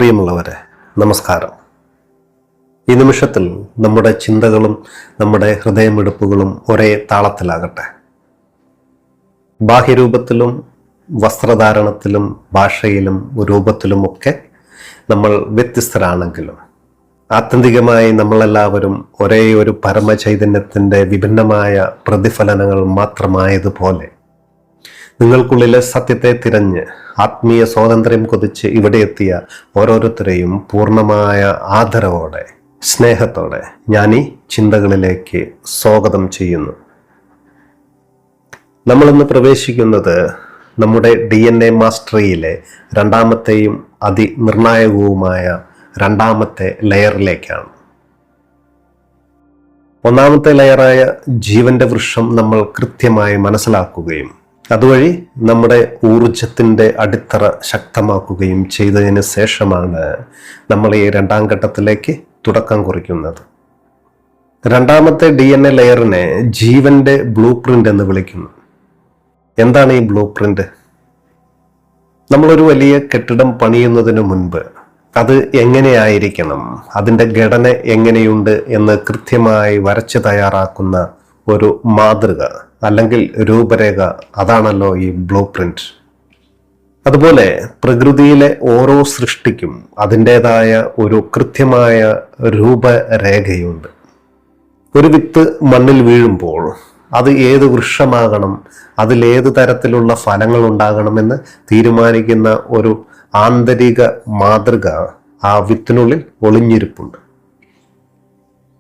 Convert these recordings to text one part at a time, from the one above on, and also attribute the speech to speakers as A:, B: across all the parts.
A: പ്രിയമുള്ളവരെ, നമസ്കാരം. ഈ നിമിഷത്തിൽ നമ്മുടെ ചിന്തകളും നമ്മുടെ ഹൃദയമിടിപ്പുകളും ഒരേ താളത്തിലാകട്ടെ. ബാഹ്യരൂപത്തിലും വസ്ത്രധാരണത്തിലും ഭാഷയിലും രൂപത്തിലുമൊക്കെ നമ്മൾ വ്യത്യസ്തരാണെങ്കിലും ആത്യന്തികമായി നമ്മളെല്ലാവരും ഒരേ ഒരു പരമചൈതന്യത്തിൻ്റെ വിഭിന്നമായ പ്രതിഫലനങ്ങൾ മാത്രമായതുപോലെ നിങ്ങൾക്കുള്ളിലെ സത്യത്തെ തിരഞ്ഞ് ആത്മീയ സ്വാതന്ത്ര്യം കൊതിച്ച് ഇവിടെ എത്തിയ ഓരോരുത്തരെയും പൂർണ്ണമായ ആദരവോടെ സ്നേഹത്തോടെ ഞാൻ ഈ ചിന്തകളിലേക്ക് സ്വാഗതം ചെയ്യുന്നു. നമ്മളിന്ന് പ്രവേശിക്കുന്നത് നമ്മുടെ DNA മാസ്റ്ററിയിലെ രണ്ടാമത്തെയും അതിനിർണായകവുമായ രണ്ടാമത്തെ ലെയറിലേക്കാണ്. ഒന്നാമത്തെ ലെയറായ ജീവന്റെ വൃക്ഷം നമ്മൾ കൃത്യമായി മനസ്സിലാക്കുകയും അതുവഴി നമ്മുടെ ഊർജത്തിൻ്റെ അടിത്തറ ശക്തമാക്കുകയും ചെയ്തതിന് ശേഷമാണ് നമ്മൾ ഈ രണ്ടാം ഘട്ടത്തിലേക്ക് തുടക്കം കുറിക്കുന്നത്. രണ്ടാമത്തെ DNA ലെയറിനെ ജീവന്റെ ബ്ലൂ പ്രിന്റ് എന്ന് വിളിക്കുന്നു. എന്താണ് ഈ ബ്ലൂ പ്രിന്റ്? നമ്മളൊരു വലിയ കെട്ടിടം പണിയുന്നതിന് മുൻപ് അത് എങ്ങനെയായിരിക്കണം, അതിൻ്റെ ഘടന എങ്ങനെയുണ്ട് എന്ന് കൃത്യമായി വരച്ച് തയ്യാറാക്കുന്ന ഒരു മാതൃക അല്ലെങ്കിൽ രൂപരേഖ, അതാണല്ലോ ഈ ബ്ലൂ പ്രിന്റ്. അതുപോലെ പ്രകൃതിയിലെ ഓരോ സൃഷ്ടിക്കും അതിൻ്റെതായ ഒരു കൃത്യമായ രൂപരേഖയുണ്ട്. ഒരു വിത്ത് മണ്ണിൽ വീഴുമ്പോൾ അത് ഏത് വൃക്ഷമാകണം, അതിലേത് തരത്തിലുള്ള ഫലങ്ങൾ ഉണ്ടാകണമെന്ന് തീരുമാനിക്കുന്ന ഒരു ആന്തരിക മാതൃക ആ വിത്തിനുള്ളിൽ ഒളിഞ്ഞിരിപ്പുണ്ട്.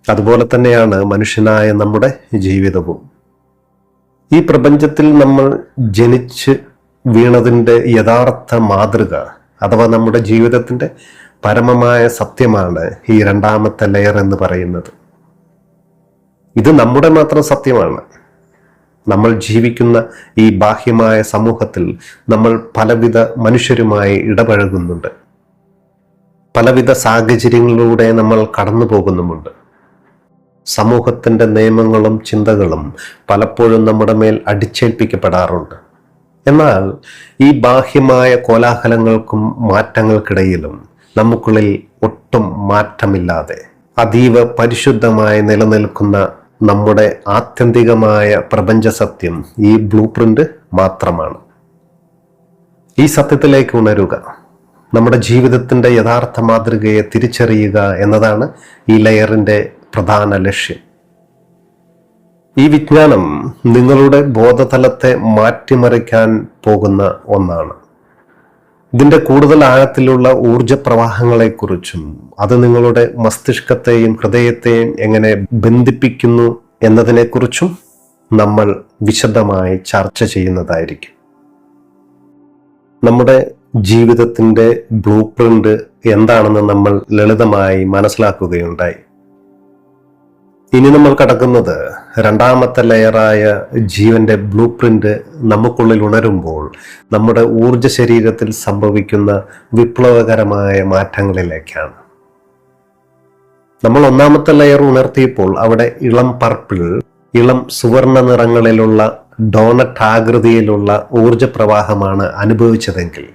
A: അതുപോലെ തന്നെയാണ് മനുഷ്യനായ നമ്മുടെ ജീവിതവും. ഈ പ്രപഞ്ചത്തിൽ നമ്മൾ ജനിച്ച് വീണതിൻ്റെ യഥാർത്ഥ മാതൃക അഥവാ നമ്മുടെ ജീവിതത്തിൻ്റെ പരമമായ സത്യമാണ് ഈ രണ്ടാമത്തെ ലെയർ എന്ന് പറയുന്നത്. ഇത് നമ്മുടെ മാത്രം സത്യമാണ്. നമ്മൾ ജീവിക്കുന്ന ഈ ബാഹ്യമായ സമൂഹത്തിൽ നമ്മൾ പലവിധ മനുഷ്യരുമായി ഇടപഴകുന്നുണ്ട്. പലവിധ സാഹചര്യങ്ങളിലൂടെ നമ്മൾ കടന്നു പോകുന്നുമുണ്ട്. സമൂഹത്തിൻ്റെ നിയമങ്ങളും ചിന്തകളും പലപ്പോഴും നമ്മുടെ മേൽ അടിച്ചേൽപ്പിക്കപ്പെടാറുണ്ട്. എന്നാൽ ഈ ബാഹ്യമായ കോലാഹലങ്ങൾക്കും മാറ്റങ്ങൾക്കിടയിലും നമുക്കുള്ളിൽ ഒട്ടും മാറ്റമില്ലാതെ അതീവ പരിശുദ്ധമായി നിലനിൽക്കുന്ന നമ്മുടെ ആത്യന്തികമായ പ്രപഞ്ച സത്യം ഈ ബ്ലൂ പ്രിന്റ് മാത്രമാണ്. ഈ സത്യത്തിലേക്ക് ഉണരുക, നമ്മുടെ ജീവിതത്തിൻ്റെ യഥാർത്ഥ മാതൃകയെ തിരിച്ചറിയുക എന്നതാണ് ഈ ലെയറിൻ്റെ പ്രധാന ലക്ഷ്യം. ഈ വിജ്ഞാനം നിങ്ങളുടെ ബോധതലത്തെ മാറ്റിമറിക്കാൻ പോകുന്ന ഒന്നാണ്. ഇതിൻ്റെ കൂടുതൽ ആഴത്തിലുള്ള ഊർജ പ്രവാഹങ്ങളെക്കുറിച്ചും അത് നിങ്ങളുടെ മസ്തിഷ്കത്തെയും ഹൃദയത്തെയും എങ്ങനെ ബന്ധിപ്പിക്കുന്നു എന്നതിനെക്കുറിച്ചും നമ്മൾ വിശദമായി ചർച്ച ചെയ്യുന്നതായിരിക്കും. നമ്മുടെ ജീവിതത്തിൻ്റെ ബ്ലൂ പ്രിന്റ് എന്താണെന്ന് നമ്മൾ ലളിതമായി മനസ്സിലാക്കുകയുണ്ടായി. ഇനി നമ്മൾ കടക്കുന്നത് രണ്ടാമത്തെ ലെയറായ ജീവന്റെ ബ്ലൂ പ്രിന്റ് നമുക്കുള്ളിൽ ഉണരുമ്പോൾ നമ്മുടെ ഊർജ ശരീരത്തിൽ സംഭവിക്കുന്ന വിപ്ലവകരമായ മാറ്റങ്ങളിലേക്കാണ്. നമ്മൾ ഒന്നാമത്തെ ലെയർ ഉണർത്തിയപ്പോൾ അവിടെ ഇളം പർപ്പിൾ, ഇളം സുവർണ നിറങ്ങളിലുള്ള ഡോണറ്റ് ആകൃതിയിലുള്ള ഊർജ പ്രവാഹമാണ് അനുഭവിച്ചതെങ്കിൽ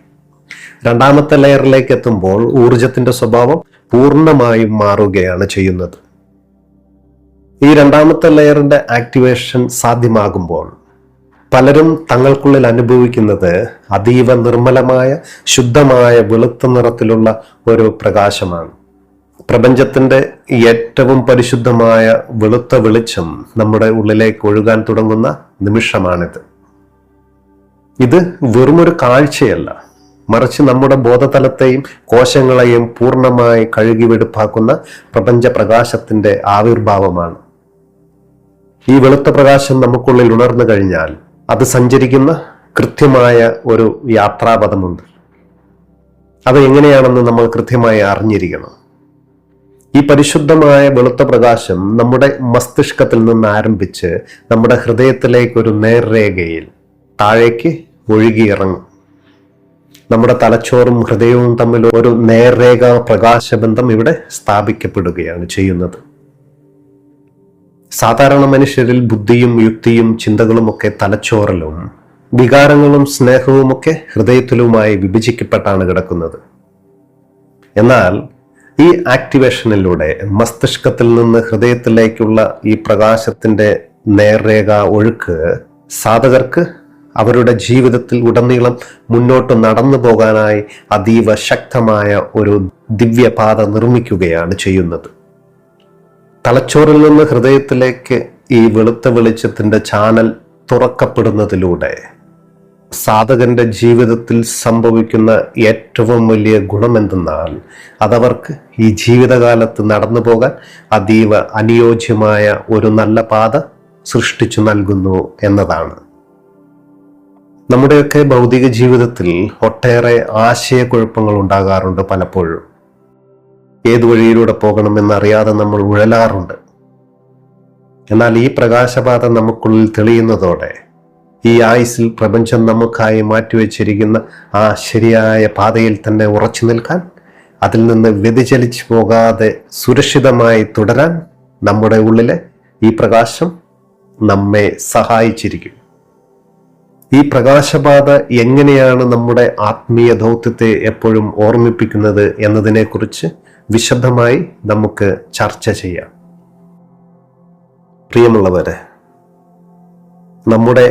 A: രണ്ടാമത്തെ ലെയറിലേക്ക് എത്തുമ്പോൾ ഊർജത്തിന്റെ സ്വഭാവം പൂർണ്ണമായും മാറുകയാണ് ചെയ്യുന്നത്. ഈ രണ്ടാമത്തെ ലെയറിന്റെ ആക്ടിവേഷൻ സാധ്യമാകുമ്പോൾ പലരും തങ്ങൾക്കുള്ളിൽ അനുഭവിക്കുന്നത് അതീവ നിർമ്മലമായ ശുദ്ധമായ വെളുത്ത നിറത്തിലുള്ള ഒരു പ്രകാശമാണ്. പ്രപഞ്ചത്തിന്റെ ഏറ്റവും പരിശുദ്ധമായ വെളുത്ത വെളിച്ചം നമ്മുടെ ഉള്ളിലേക്ക് ഒഴുകാൻ തുടങ്ങുന്ന നിമിഷമാണിത്. ഇത് വെറുമൊരു കാഴ്ചയല്ല, മറിച്ച് നമ്മുടെ ബോധതലത്തെയും കോശങ്ങളെയും പൂർണ്ണമായി കഴുകിവെടുപ്പാക്കുന്ന പ്രപഞ്ച പ്രകാശത്തിന്റെ ആവിർഭാവമാണ്. ഈ വെളുത്ത പ്രകാശം നമുക്കുള്ളിൽ ഉണർന്നു കഴിഞ്ഞാൽ അത് സഞ്ചരിക്കുന്ന കൃത്യമായ ഒരു യാത്രാപഥമുണ്ട്. അത് എങ്ങനെയാണെന്ന് നമ്മൾ കൃത്യമായി അറിഞ്ഞിരിക്കണം. ഈ പരിശുദ്ധമായ വെളുത്ത പ്രകാശം നമ്മുടെ മസ്തിഷ്കത്തിൽ നിന്ന് ആരംഭിച്ച് നമ്മുടെ ഹൃദയത്തിലേക്ക് ഒരു നേർരേഖയിൽ താഴേക്ക് ഒഴുകിയിറങ്ങും. നമ്മുടെ തലച്ചോറും ഹൃദയവും തമ്മിൽ ഒരു നേർരേഖ പ്രകാശബന്ധം ഇവിടെ സ്ഥാപിക്കപ്പെടുകയാണ് ചെയ്യുന്നത്. സാധാരണ മനുഷ്യരിൽ ബുദ്ധിയും യുക്തിയും ചിന്തകളും ഒക്കെ തലച്ചോറിലും വികാരങ്ങളും സ്നേഹവുമൊക്കെ ഹൃദയത്തിലുമായി വിഭജിക്കപ്പെട്ടാണ് കിടക്കുന്നത്. എന്നാൽ ഈ ആക്ടിവേഷനിലൂടെ മസ്തിഷ്കത്തിൽ നിന്ന് ഹൃദയത്തിലേക്കുള്ള ഈ പ്രകാശത്തിന്റെ നേർരേഖ ഒഴുക്ക് സാധകർക്ക് അവരുടെ ജീവിതത്തിൽ ഉടനീളം മുന്നോട്ട് നടന്നു പോകാനായി അതീവ ശക്തമായ ഒരു ദിവ്യപാത നിർമ്മിക്കുകയാണ് ചെയ്യുന്നത്. തലച്ചോറിൽ നിന്ന് ഹൃദയത്തിലേക്ക് ഈ വെളുത്ത വെളിച്ചത്തിന്റെ ചാനൽ തുറക്കപ്പെടുന്നതിലൂടെ സാധകന്റെ ജീവിതത്തിൽ സംഭവിക്കുന്ന ഏറ്റവും വലിയ ഗുണമെന്തെന്നാൽ അതവർക്ക് ഈ ജീവിതകാലത്ത് നടന്നു പോകാൻ അതീവ അനുയോജ്യമായ ഒരു നല്ല പാത സൃഷ്ടിച്ചു നൽകുന്നു എന്നതാണ്. നമ്മുടെയൊക്കെ ഭൗതിക ജീവിതത്തിൽ ഒട്ടേറെ ആശയക്കുഴപ്പങ്ങൾ ഉണ്ടാകാറുണ്ട്. പലപ്പോഴും ഏതു വഴിയിലൂടെ പോകണമെന്നറിയാതെ നമ്മൾ ഉഴലാറുണ്ട്. എന്നാൽ ഈ പ്രകാശപാത നമുക്കുള്ളിൽ തെളിയുന്നതോടെ ഈ ആയുസ്സിൽ പ്രപഞ്ചം നമുക്കായി മാറ്റിവെച്ചിരിക്കുന്ന ആ ശരിയായ പാതയിൽ തന്നെ ഉറച്ചു നിൽക്കാൻ, അതിൽ നിന്ന് വ്യതിചലിച്ചു പോകാതെ സുരക്ഷിതമായി തുടരാൻ നമ്മുടെ ഉള്ളിലെ ഈ പ്രകാശം നമ്മെ സഹായിച്ചിരിക്കും. ഈ പ്രകാശപാത എങ്ങനെയാണ് നമ്മുടെ ആത്മീയ ദൗത്യത്തെ എപ്പോഴും ഓർമ്മിപ്പിക്കുന്നത് എന്നതിനെക്കുറിച്ച് വിശദമായി നമുക്ക് ചർച്ച ചെയ്യാം. പ്രിയമുള്ളവരെ, നമ്മുടെ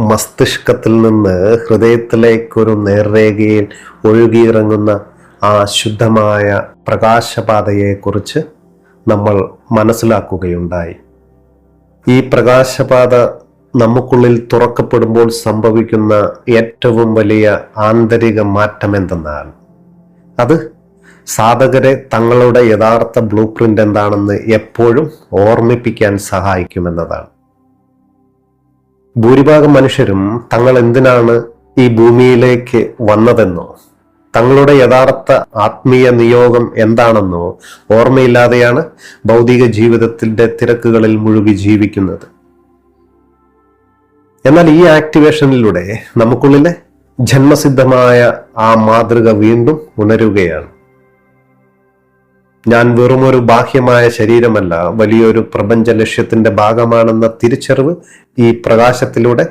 A: മസ്തിഷ്കത്തിൽ നിന്ന് ഹൃദയത്തിലേക്കൊരു നേർരേഖയിൽ ഒഴുകിയിറങ്ങുന്ന ആ ശുദ്ധമായ പ്രകാശപാതയെക്കുറിച്ച് നമ്മൾ മനസ്സിലാക്കുകയുണ്ടായി. ഈ പ്രകാശപാത നമുക്കുള്ളിൽ തുറക്കപ്പെടുമ്പോൾ സംഭവിക്കുന്ന ഏറ്റവും വലിയ ആന്തരിക മാറ്റം എന്തെന്നാൽ അത് സാധകരെ തങ്ങളുടെ യഥാർത്ഥ ബ്ലൂ പ്രിന്റ് എന്താണെന്ന് എപ്പോഴും ഓർമ്മിപ്പിക്കാൻ സഹായിക്കുമെന്നതാണ്. ഭൂരിഭാഗം മനുഷ്യരും തങ്ങൾ എന്തിനാണ് ഈ ഭൂമിയിലേക്ക് വന്നതെന്നോ തങ്ങളുടെ യഥാർത്ഥ ആത്മീയ നിയോഗം എന്താണെന്നോ ഓർമ്മയില്ലാതെയാണ് ഭൗതിക ജീവിതത്തിന്റെ തിരക്കുകളിൽ മുഴുകി ജീവിക്കുന്നത്. എന്നാൽ ഈ ആക്ടിവേഷനിലൂടെ നമുക്കുള്ളിലെ ജന്മസിദ്ധമായ ആ മാതൃക വീണ്ടും ഉണരുകയാണ്. ഞാൻ വെറുമൊരു ബാഹ്യമായ ശരീരമല്ല, വലിയൊരു പ്രപഞ്ച ലക്ഷ്യത്തിന്റെ ഭാഗമാണെന്ന തിരിച്ചറിവ് ഈ പ്രകാശത്തിലൂടെ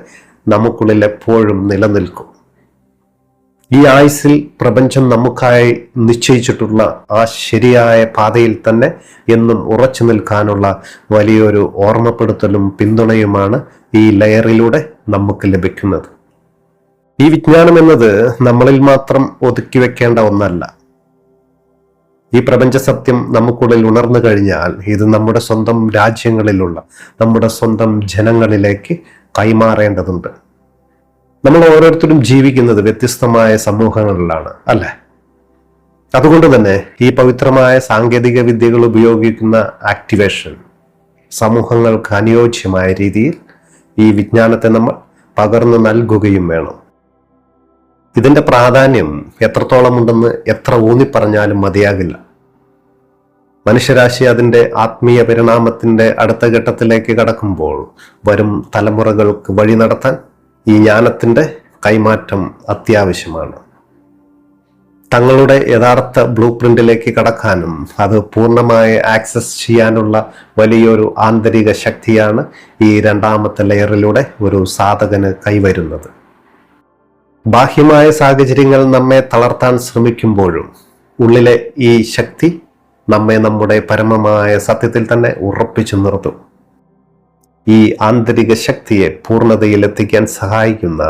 A: നമുക്കുള്ളിൽ എപ്പോഴും നിലനിൽക്കും. ഈ ആയുസ്സിൽ പ്രപഞ്ചം നമുക്കായി നിശ്ചയിച്ചിട്ടുള്ള ആ ശരിയായ പാതയിൽ തന്നെ എന്നും ഉറച്ചു നിൽക്കാനുള്ള വലിയൊരു ഓർമ്മപ്പെടുത്തലും പിന്തുണയുമാണ് ഈ ലെയറിലൂടെ നമുക്ക് ലഭിക്കുന്നത്. ഈ വിജ്ഞാനം എന്നത് നമ്മളിൽ മാത്രം ഒതുക്കി വെക്കേണ്ട ഒന്നല്ല. ഈ പ്രപഞ്ച സത്യം നമുക്കുള്ളിൽ ഉണർന്നു കഴിഞ്ഞാൽ ഇത് നമ്മുടെ സ്വന്തം രാജ്യങ്ങളിലുള്ള നമ്മുടെ സ്വന്തം ജനങ്ങളിലേക്ക് കൈമാറേണ്ടതുണ്ട്. നമ്മൾ ഓരോരുത്തരും ജീവിക്കുന്നത് വ്യത്യസ്തമായ സമൂഹങ്ങളിലാണ്, അല്ലെ? അതുകൊണ്ട് തന്നെ ഈ പവിത്രമായ സാങ്കേതിക വിദ്യകൾ ഉപയോഗിക്കുന്ന ആക്ടിവേഷൻ സമൂഹങ്ങൾക്ക് അനുയോജ്യമായ രീതിയിൽ ഈ വിജ്ഞാനത്തെ നമ്മൾ പകർന്നു നൽകുകയും വേണം. ഇതിന്റെ പ്രാധാന്യം എത്രത്തോളം ഉണ്ടെന്ന് എത്ര ഊന്നിപ്പറഞ്ഞാലും മതിയാകില്ല. മനുഷ്യരാശി അതിന്റെ ആത്മീയ പരിണാമത്തിന്റെ അടുത്ത ഘട്ടത്തിലേക്ക് കടക്കുമ്പോൾ വരും തലമുറകൾക്ക് വഴി നടത്താൻ ഈ ജ്ഞാനത്തിന്റെ കൈമാറ്റം അത്യാവശ്യമാണ്. തങ്ങളുടെ യഥാർത്ഥ ബ്ലൂ പ്രിന്റിലേക്ക് കടക്കാനും അത് പൂർണ്ണമായി ആക്സസ് ചെയ്യാനുള്ള വലിയൊരു ആന്തരിക ശക്തിയാണ് ഈ രണ്ടാമത്തെ ലെയറിലൂടെ ഒരു സാധകന് കൈവരുന്നത്. ബാഹ്യമായ സാഹചര്യങ്ങൾ നമ്മെ തളർത്താൻ ശ്രമിക്കുമ്പോഴും ഉള്ളിലെ ഈ ശക്തി നമ്മെ നമ്മുടെ പരമമായ സത്യത്തിൽ തന്നെ ഉറപ്പിച്ചു നിർത്തും. ഈ ആന്തരിക ശക്തിയെ പൂർണ്ണതയിൽ എത്തിക്കാൻ സഹായിക്കുന്ന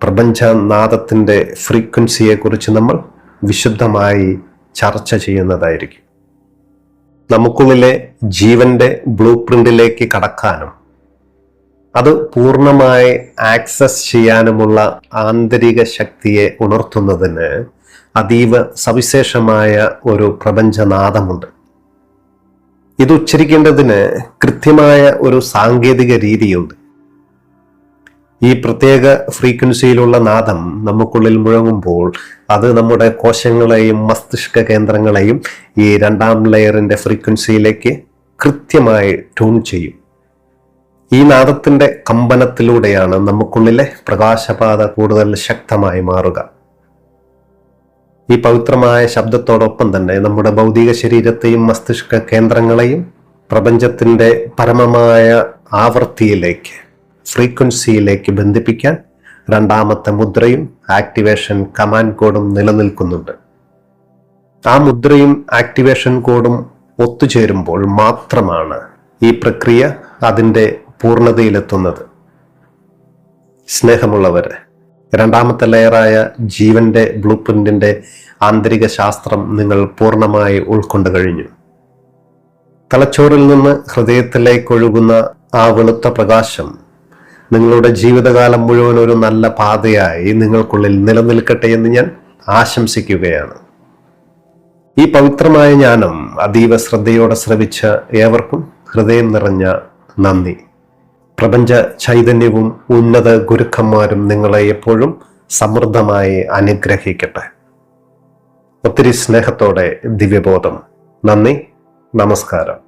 A: പ്രപഞ്ചനാദത്തിന്റെ ഫ്രീക്വൻസിയെ കുറിച്ച് നമ്മൾ വിശുദ്ധമായി ചർച്ച ചെയ്യുന്നതായിരിക്കും. നമുക്കുള്ളിലെ ജീവന്റെ ബ്ലൂ പ്രിന്റിലേക്ക് കടക്കാനും അത് പൂർണ്ണമായി ആക്സസ് ചെയ്യാനുമുള്ള ആന്തരിക ശക്തിയെ ഉണർത്തുന്നതിന് അതീവ സവിശേഷമായ ഒരു പ്രപഞ്ചനാദമുണ്ട്. ഇത് ഉച്ചരിക്കേണ്ടതിന് കൃത്യമായ ഒരു സാങ്കേതിക രീതിയുണ്ട്. ഈ പ്രത്യേക ഫ്രീക്വൻസിയിലുള്ള നാദം നമുക്കുള്ളിൽ മുഴങ്ങുമ്പോൾ അത് നമ്മുടെ കോശങ്ങളെയും മസ്തിഷ്ക കേന്ദ്രങ്ങളെയും ഈ രണ്ടാം ലെയറിന്റെ ഫ്രീക്വൻസിയിലേക്ക് കൃത്യമായി ട്യൂൺ ചെയ്യും. ഈ നാദത്തിന്റെ കമ്പനത്തിലൂടെയാണ് നമുക്കുള്ളിലെ പ്രകാശപാത കൂടുതൽ ശക്തമായി മാറുക. ഈ പവിത്രമായ ശബ്ദത്തോടൊപ്പം തന്നെ നമ്മുടെ ഭൗതിക ശരീരത്തെയും മസ്തിഷ്ക കേന്ദ്രങ്ങളെയും പ്രപഞ്ചത്തിന്റെ പരമമായ ആവൃത്തിയിലേക്ക് ഫ്രീക്വൻസിയിലേക്ക് ബന്ധിപ്പിക്കാൻ രണ്ടാമത്തെ മുദ്രയും ആക്ടിവേഷൻ കമാൻഡ് കോഡും നിലനിൽക്കുന്നുണ്ട്. ആ മുദ്രയും ആക്ടിവേഷൻ കോഡും ഒത്തുചേരുമ്പോൾ മാത്രമാണ് ഈ പ്രക്രിയ അതിൻ്റെ പൂർണ്ണതയിലെത്തുന്നത്. സ്നേഹമുള്ളവരെ, രണ്ടാമത്തെ ലെയറായ ജീവന്റെ ബ്ലൂ പ്രിന്റിന്റെ ആന്തരിക ശാസ്ത്രം നിങ്ങൾ പൂർണ്ണമായി ഉൾക്കൊണ്ടു കഴിഞ്ഞു. തലച്ചോറിൽ നിന്ന് ഹൃദയത്തിലേക്ക് ഒഴുകുന്ന ആ വെളുത്ത പ്രകാശം നിങ്ങളുടെ ജീവിതകാലം മുഴുവൻ ഒരു നല്ല പാതയായി നിങ്ങൾക്കുള്ളിൽ നിലനിൽക്കട്ടെ എന്ന് ഞാൻ ആശംസിക്കുകയാണ്. ഈ പവിത്രമായ ജ്ഞാനം അതീവ ശ്രദ്ധയോടെ ശ്രവിച്ച ഏവർക്കും ഹൃദയം നിറഞ്ഞ നന്ദി. പ്രപഞ്ച ചൈതന്യവും ഉന്നത ഗുരുക്കന്മാരും നിങ്ങളെ എപ്പോഴും സമൃദ്ധമായി അനുഗ്രഹിക്കട്ടെ. ഒത്തിരി സ്നേഹത്തോടെ ദിവ്യബോധം. നന്ദി, നമസ്കാരം.